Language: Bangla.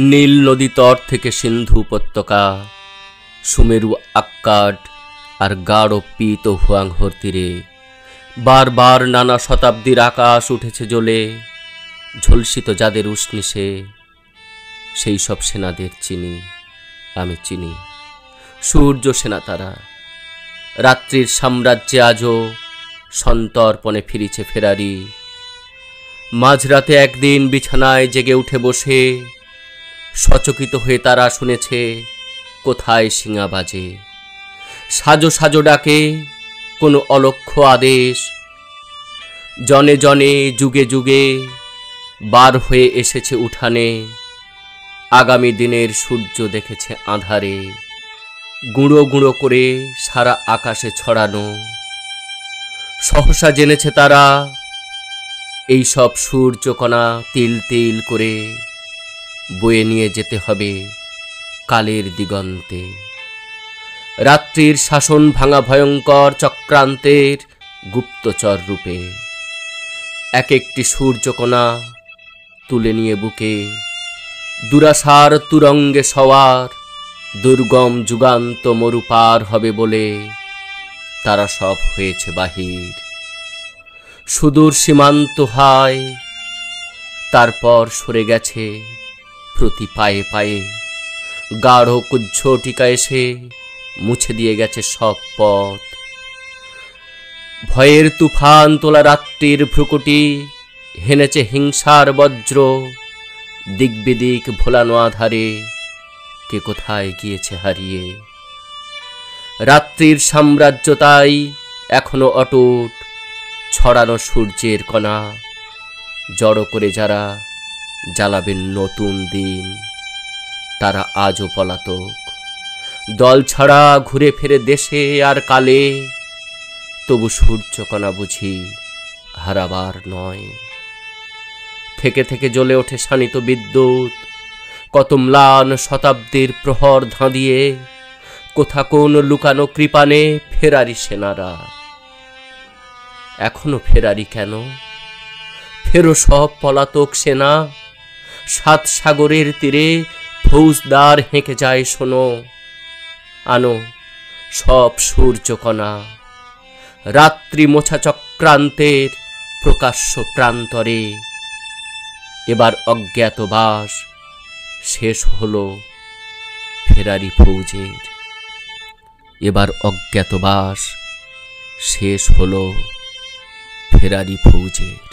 নীল নদী তট থেকে সিন্ধু উপত্যকা, সুমেরু আক্কাড আর গাঢ় পীত হুয়াংহোর তীরে বারবার নানা শতাব্দীর আকাশ উঠেছে জ্বলে, ঝলসিত যাদের উষ্ণিসে। সেই সব সেনাদের চিনি, আমি চিনি, সূর্য সেনা তারা। রাত্রির সাম্রাজ্যে আজও সন্তর্পণে ফিরিছে ফেরারি। মাঝরাতে একদিন বিছানায় জেগে উঠে বসে সচকিত হয়ে তারা শুনেছে কোথায় শিঙা বাজে। সাজো সাজো ডাকে কোনো অলক্ষ্য আদেশ, জনে জনে যুগে যুগে বার হয়ে এসেছে উঠানে। আগামী দিনের সূর্য দেখেছে আঁধারে, গুঁড়ো গুঁড়ো করে সারা আকাশে ছড়ানো। সহসা জেনেছে তারা এই সব সূর্যকণা তিল তিল করে বয়ে নিয়ে যেতে হবে কালের দিগন্তে। রাত্রির শাসন ভাঙা ভয়ঙ্কর চক্রান্তের গুপ্তচর রূপে এক একটি সূর্যকণা তুলে নিয়ে বুকে দুরাশার তুরঙ্গে সওয়ার দুর্গম যুগান্ত মরুপার হবে বলে তারা সব হয়েছে বাহির। সুদূর সীমান্ত হায় তারপর সরে গেছে প্রতি পায়ে পায়ে। গাঢ় কুজ্ঝটিকা এসে মুছে দিয়ে গেছে সব পথ। ভয়ের তুফান তোলা রাত্রির ভ্রুকুটি হেনেছে হিংসার বজ্র। দিক বিদিক ভোলানো আধারে কে কোথায় গিয়েছে হারিয়ে। রাত্রির সাম্রাজ্য তাই এখনো অটুট, ছড়ানো সূর্যের কণা জড়ো করে যারা জ্বালাবেন নতুন দিন, তারা আজও পলাতক। দল ছাড়া ঘুরে ফেরে দেশে আর কালে, তবু সূর্যকণা বুঝি হারাবার নয়। থেকে থেকে জ্বলে ওঠে শানিত বিদ্যুৎ, কত ম্লান শতাব্দীর প্রহর ধাঁধিয়ে। কোথা কোন লুকানো কৃপানে ফেরারি সেনারা। এখনো ফেরারি কেন? ফেরো সব পলাতক সেনা। সাত সাগরের তীরে ফৌজদার হেঁকে যায় শোনো। আনো সব সূর্যকণা রাত্রি মোছা চক্রান্তের প্রকাশ্য প্রান্তরে। এবার অজ্ঞাতবাস শেষ হলো ফেরারি ফৌজের। এবার অজ্ঞাতবাস শেষ হলো ফেরারি ফৌজের।